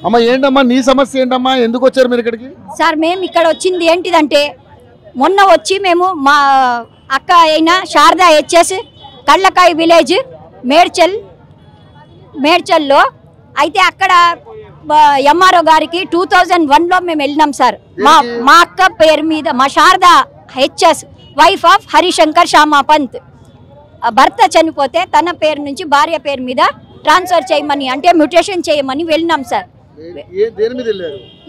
అమ్మ ఏంటమ్మా నీ సమస్య ఏంటమ్మా, ఎందుకు వచ్చారు మీరు ఇక్కడికి? సార్ మేము ఇక్కడ వచ్చింది ఏంటిదంటే మొన్న వచ్చి మేము మా అక్క అయిన శారదా హెచ్ఎస్ కళ్ళకాయ విలేజ్ మేడ్చల్లో అయితే అక్కడ ఎంఆర్ఓ గారికి 2001లో మేము వెళ్ళినాం సార్. మా అక్క పేరు మీద మా Sharada H S wife of Harishankar Shyama Pant భర్త చనిపోతే తన పేరు నుంచి భార్య పేరు మీద ట్రాన్స్ఫర్ చేయమని అంటే మ్యూటేషన్ చేయమని వెళ్ళినాం sir.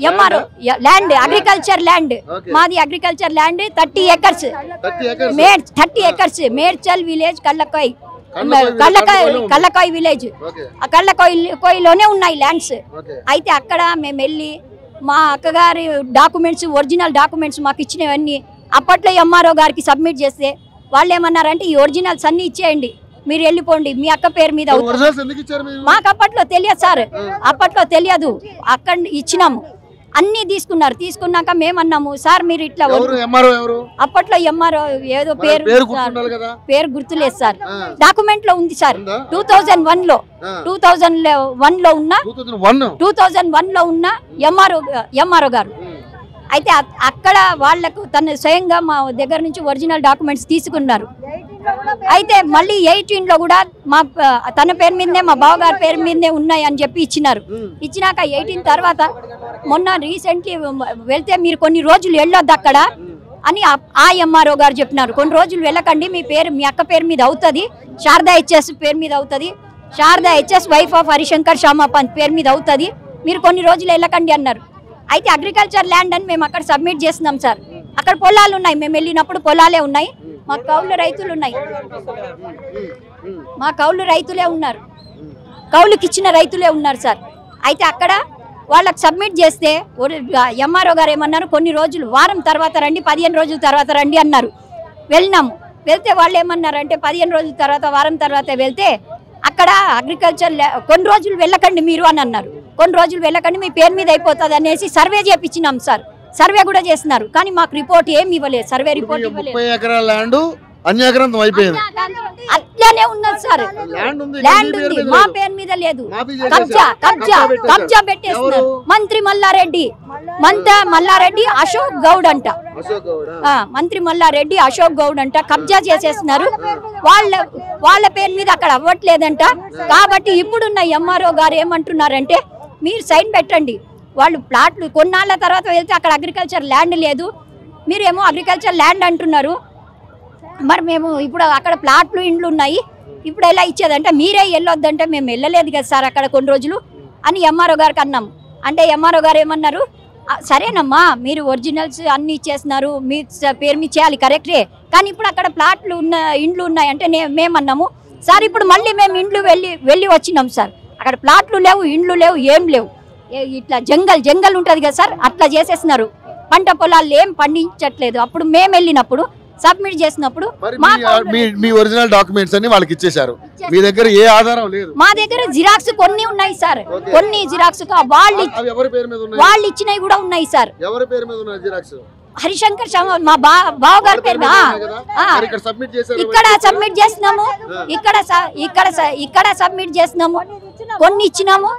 MRO land agriculture land మాది agriculture land 30 acres Medchal village Kallakaya village కళ్ళకాయలోనే ఉన్నాయి ల్యాండ్స్. అయితే అక్కడ మేము వెళ్ళి మా అక్కగారి డాక్యుమెంట్స్ ఒరిజినల్ డాక్యుమెంట్స్ మాకు ఇచ్చినవన్నీ అప్పట్లో ఎంఆర్ఓ గారికి సబ్మిట్ చేస్తే వాళ్ళు ఏమన్నారంటే ఈ ఒరిజినల్స్ అన్ని ఇచ్చేయండి, మీరు వెళ్ళిపోండి, మీ అక్క పేరు మీద. మాకు అప్పట్లో తెలియదు సార్, అప్పట్లో తెలియదు. అక్కడ ఇచ్చినాము, అన్ని తీసుకున్నారు. తీసుకున్నాక మేమన్నాము సార్ మీరు ఇట్లా అప్పట్లో ఎంఆర్ఓ ఏదో పేరు గుర్తులేదు సార్, డాక్యుమెంట్ లో ఉంది సార్. 2001లో ఉన్న ఎంఆర్ఓ గారు. అయితే అక్కడ వాళ్లకు తన స్వయంగా మా దగ్గర నుంచి ఒరిజినల్ డాక్యుమెంట్స్ తీసుకున్నారు. అయితే మళ్ళీ 18లో కూడా మా తన పేరు మీదనే మా బావగారి పేరు మీదనే ఉన్నాయి అని చెప్పి ఇచ్చినారు. ఇచ్చినాక 18 తర్వాత మొన్న రీసెంట్లీ వెళ్తే మీరు కొన్ని రోజులు వెళ్ళొద్దు అక్కడ అని ఆ ఎంఆర్ఓ గారు చెప్పినారు. కొన్ని రోజులు వెళ్ళకండి, మీ అక్క పేరు మీద అవుతుంది, శారదా హెచ్ఎస్ పేరు మీద అవుతుంది, Sharada H S wife of Harishankar Shyama Pant పేరు మీద అవుతుంది, మీరు కొన్ని రోజులు వెళ్ళకండి అన్నారు. అయితే అగ్రికల్చర్ ల్యాండ్ అని మేము అక్కడ సబ్మిట్ చేస్తున్నాం సార్. అక్కడ పొలాలు ఉన్నాయి, మేము వెళ్ళినప్పుడు పొలాలే ఉన్నాయి, మా కౌలు రైతులు ఉన్నాయి, మా కౌలు రైతులే ఉన్నారు, కౌలుకి ఇచ్చిన రైతులే ఉన్నారు సార్. అయితే అక్కడ వాళ్ళకి సబ్మిట్ చేస్తే ఎంఆర్ఓ గారు ఏమన్నారు, కొన్ని రోజులు వారం తర్వాత రండి, 15 రోజుల తర్వాత రండి అన్నారు. వెళ్ళినాము. వెళ్తే వాళ్ళు ఏమన్నారంటే 15 రోజుల తర్వాత వారం తర్వాత వెళ్తే అక్కడ అగ్రికల్చర్ కొన్ని రోజులు వెళ్ళకండి మీరు అని అన్నారు. కొన్ని రోజులు వెళ్ళకండి, మీ పేరు మీద అయిపోతుంది అనేసి సర్వే చేయించినాం సార్. సర్వే కూడా చేస్తున్నారు, కానీ మాకు రిపోర్ట్ ఏమి ఇవ్వలేదు, సర్వే రిపోర్ట్ ఇవ్వలేదు. అట్లానే ఉన్నది సార్, ల్యాండ్ ఉంది, మా పేరు మీద లేదు, కబ్జా పెట్టేస్తున్నారు. మంత్రి మల్లారెడ్డి అశోక్ గౌడ్ అంట, మంత్రి మల్లారెడ్డి అశోక్ గౌడ్ అంట కబ్జా చేసేస్తున్నారు. వాళ్ళ పేరు మీద అక్కడ అవ్వట్లేదంట. కాబట్టి ఇప్పుడున్న ఎంఆర్ఓ గారు ఏమంటున్నారంటే మీరు సైన్ పెట్టండి, వాళ్ళు ప్లాట్లు కొన్నాళ్ళ తర్వాత వెళ్తే అక్కడ అగ్రికల్చర్ ల్యాండ్ లేదు, మీరేమో అగ్రికల్చర్ ల్యాండ్ అంటున్నారు, మరి మేము ఇప్పుడు అక్కడ ప్లాట్లు ఇండ్లు ఉన్నాయి, ఇప్పుడు ఎలా ఇచ్చేదంటే మీరే వెళ్ళొద్దంటే మేము వెళ్ళలేదు కదా సార్ అక్కడ కొన్ని రోజులు అని ఎంఆర్ఓ గారికి అన్నాం. అంటే ఎంఆర్ఓ గారు ఏమన్నారు, సరేనమ్మా మీరు ఒరిజినల్స్ అన్ని ఇచ్చేస్తున్నారు, మీ పేరు మీద చేయాలి కరెక్టే, కానీ ఇప్పుడు అక్కడ ప్లాట్లు ఇండ్లు ఉన్నాయి అంటే మేమన్నాము సార్ ఇప్పుడు మళ్ళీ మేము ఇండ్లు వెళ్ళి వచ్చినాం సార్, అక్కడ ప్లాట్లు లేవు, ఇండ్లు లేవు, ఏం లేవు, ఇట్లా జంగల్ ఉంటుంది కదా సార్, అట్లా చేసేస్తున్నారు. పంట పొలాలు ఏం పండించట్లేదు. అప్పుడు మేము వెళ్ళినప్పుడు సబ్మిట్ చేసినప్పుడు మీ ఒరిజినల్ డాక్యుమెంట్స్ అన్ని వాళ్ళకి ఇచ్చేశారు, మీ దగ్గర ఏ ఆధారం లేదు. మా దగ్గర జిరాక్స్ కొన్ని ఉన్నాయి సార్, కొన్ని జిరాక్స్ వాళ్ళు ఇచ్చినవి కూడా ఉన్నాయి సార్. ఎవరి పేరు మీద ఉన్నాయి జిరాక్స్? హరిశంకర్ శ్యామా మా బావగారి పేరు ఇక్కడ సబ్మిట్ చేసినాము, ఇక్కడ సబ్మిట్ చేసినాము, కొన్ని ఇచ్చినాము.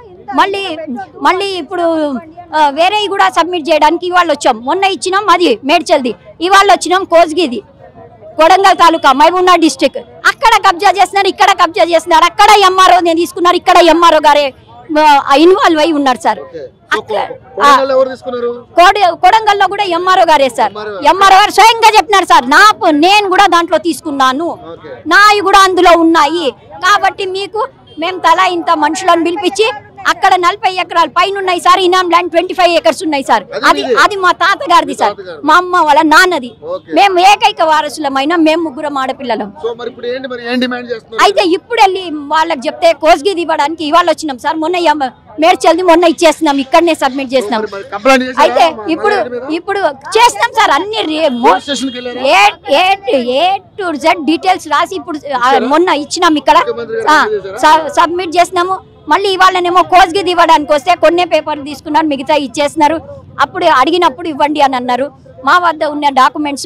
మళ్ళీ ఇప్పుడు వేరే కూడా సబ్మిట్ చేయడానికి ఇవాళ వచ్చాం. మొన్న ఇచ్చినాం అది మేడ్చల్ది, ఇవాళ వచ్చినాం కోస్గిది కొడంగల్ తాలూకా మహబూబ్నగర్ డిస్ట్రిక్ట్. అక్కడ కబ్జా చేస్తున్నారు, ఇక్కడ కబ్జా చేస్తున్నారు, అక్కడ ఎంఆర్ఓ తీసుకున్నారు, ఇక్కడ ఎంఆర్ఓ గారే ఇన్వాల్వ్ అయి ఉన్నారు సార్. కొడంగల్లో కూడా ఎంఆర్ఓ గారే సార్, ఎంఆర్ఓ గారు స్వయంగా చెప్పినారు సార్, నేను కూడా దాంట్లో తీసుకున్నాను, నాయి కూడా అందులో ఉన్నాయి, కాబట్టి మీకు మేము తలా ఇంత మనుషులను పిలిపించి అక్కడ 40 ఎకరాలు పైన ఉన్నాయి సార్, ఇనాం ల్యాండ్ 25 ఏకర్స్ ఉన్నాయి సార్, అది మా తాతగారిది సార్, మా అమ్మ వాళ్ళ నాన్నది, మేము ఏకైక వారసులమైన మేము ముగ్గురం ఆడపిల్లలం. అయితే ఇప్పుడు వెళ్ళి వాళ్ళకి చెప్తే కోస్గిది ఇవ్వడానికి ఇవాళ వచ్చినాం సార్, మొన్న మేడ్చల్ది మొన్న ఇచ్చేస్తున్నాం, ఇక్కడనే సబ్మిట్ చేసినాం. అయితే ఇప్పుడు చేసినాం సార్, అన్ని ఏ టు జెడ్ డీటెయిల్స్ రాసి ఇప్పుడు మొన్న ఇచ్చినాం, ఇక్కడ సబ్మిట్ చేసినాము. మళ్ళీ ఇవాళనేమో కోస్గిది ఇవ్వడానికి వస్తే కొన్ని పేపర్లు తీసుకున్నారు, మిగతా ఇచ్చేస్తున్నారు. అప్పుడు అడిగినప్పుడు ఇవ్వండి అని అన్నారు. మా వద్ద ఉన్న డాక్యుమెంట్స్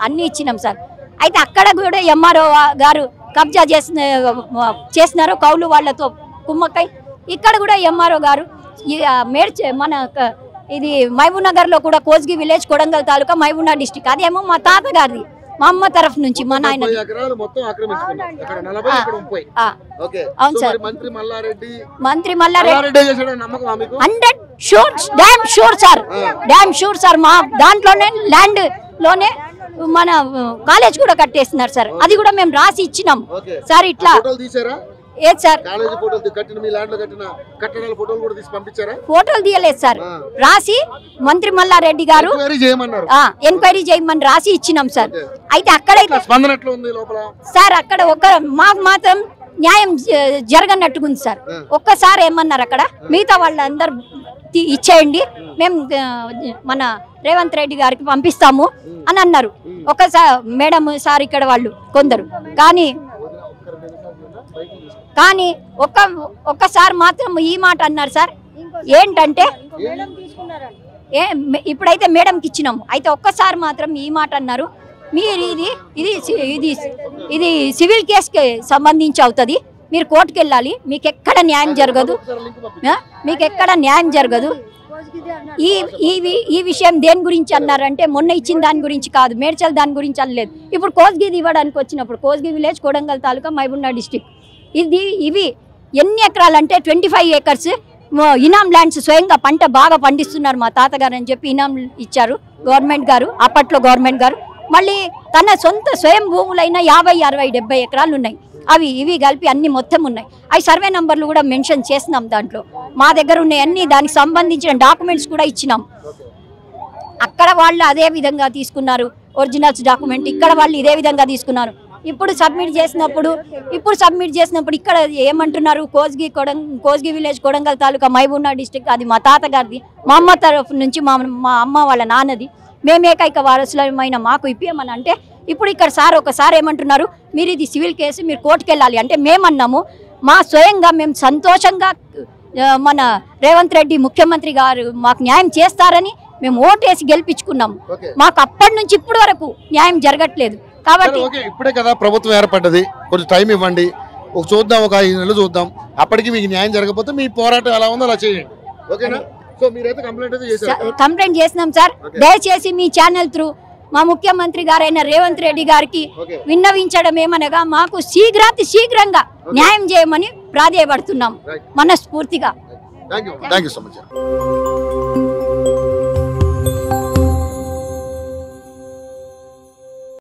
అన్ని ఇచ్చినాం సార్. అయితే అక్కడ కూడా ఎంఆర్ఓ గారు కబ్జా చేసినారు, కౌలు వాళ్లతో కుమ్మక్కై. ఇక్కడ కూడా ఎంఆర్ఓ గారు మన ఇది మహబూబ్ నగర్ లో కూడా కోస్గి విలేజ్ కొడంగల్ తాలూకా మహబూబ్ నగర్ డిస్ట్రిక్ట్, అదేమో మా తాతగారిది, మా అమ్మ తరఫు నుంచి మా నాయన. అవును సార్. మంత్రి మల్లారెడ్డి 100 డ్యామ్ షూర్ సార్. మా దాంట్లోనే ల్యాండ్ లోనే మన కాలేజ్ కూడా కట్టేస్తున్నారు సార్. అది కూడా మేము రాసి ఇచ్చినాం సార్. ఇట్లా ఏది సార్ ఫోటోలు తీయలేదు సార్, రాసి మంత్రి మల్లారెడ్డి గారు ఎంక్వైరీ చేయమని రాసి ఇచ్చినాం సార్. అయితే అక్కడైతే సార్ అక్కడ మాకు మాత్రం న్యాయం జరగనట్టుకుంది సార్. ఒక్కసారి ఏమన్నారు అక్కడ, మిగతా వాళ్ళందరూ ఇచ్చేయండి, మేము మన రేవంత్ రెడ్డి గారికి పంపిస్తాము అని అన్నారు. ఒకసారి మేడం సార్ ఇక్కడ వాళ్ళు కొందరు, కానీ ఒక్కసారి మాత్రం ఈ మాట అన్నారు సార్. ఏంటంటే ఇప్పుడైతే మేడంకి ఇచ్చినాము, అయితే ఒక్కసారి మాత్రం ఈ మాట అన్నారు, మీరు ఇది సివిల్ కేసుకి సంబంధించి అవుతుంది, మీరు కోర్టుకు వెళ్ళాలి, మీకు ఎక్కడ న్యాయం జరగదు. ఈ విషయం దేని గురించి అన్నారంటే మొన్న ఇచ్చిన దాని గురించి కాదు, మేడ్చల్ దాని గురించి అనలేదు. ఇప్పుడు కోస్గిది ఇవ్వడానికి వచ్చినప్పుడు కోస్గి విలేజ్ కొడంగల్ తాలూకా మహబూబ్ నగర్ డిస్ట్రిక్ట్ ఇవి ఎన్ని ఎకరాలు అంటే 25 ఏకర్స్ ఇనాం ల్యాండ్స్, స్వయంగా పంట బాగా పండిస్తున్నారు మా తాతగారు అని చెప్పి ఇనాం ఇచ్చారు గవర్నమెంట్ గారు, అప్పట్లో గవర్నమెంట్ గారు. మళ్ళీ తన సొంత స్వయం భూములైన 50, 60, 70 ఎకరాలు ఉన్నాయి. ఇవి కలిపి అన్ని మొత్తం ఉన్నాయి. అవి సర్వే నంబర్లు కూడా మెన్షన్ చేసినాం దాంట్లో. మా దగ్గర ఉన్నాయి అన్ని, దానికి సంబంధించిన డాక్యుమెంట్స్ కూడా ఇచ్చినాం. అక్కడ వాళ్ళు అదే విధంగా తీసుకున్నారు ఒరిజినల్స్ డాక్యుమెంట్, ఇక్కడ వాళ్ళు ఇదే విధంగా తీసుకున్నారు. ఇప్పుడు సబ్మిట్ చేసినప్పుడు ఇక్కడ ఏమంటున్నారు, కోస్గి విలేజ్ కొడంగల్ తాలూకా మహబూబ్ నగర్ డిస్ట్రిక్ట్, అది మా తాతగారిది, మా అమ్మ తరఫు నుంచి మా అమ్మ వాళ్ళ నాన్నది, మేము ఏకైక వారసులమైన మాకు ఇప్పియమని అంటే, ఇప్పుడు ఇక్కడ సార్ ఒకసారి ఏమంటున్నారు, మీరు ఇది సివిల్ కేసు, మీరు కోర్టుకు వెళ్ళాలి అంటే మేమన్నాము, మా స్వయంగా మేము సంతోషంగా మన రేవంత్ రెడ్డి ముఖ్యమంత్రి గారు మాకు న్యాయం చేస్తారని మేము ఓటేసి గెలిపించుకున్నాము. మాకు అప్పటి నుంచి ఇప్పటి వరకు న్యాయం జరగట్లేదు. కాబట్టి ఇప్పుడే కదా ప్రభుత్వం ఏర్పడ్డది, కొంచెం టైం ఇవ్వండి, చూద్దాం, ఒక 5 నెలలు చూద్దాం, అప్పటికి మీకు న్యాయం జరగకపోతే మీ పోరాటం ఎలా ఉందో అలా చేయండి, ఓకేనా? సో మీరైతే కంప్లైంట్ చేసినాం సార్. దయచేసి మీ ఛానల్ త్రూ మా ముఖ్యమంత్రి గారైన రేవంత్ రెడ్డి గారికి విన్నవించడం ఏమనగా, మాకు శీఘ్రంగా న్యాయం చేయమని ప్రాధేయపడుతున్నాం మనస్ఫూర్తిగా. Thank you so much.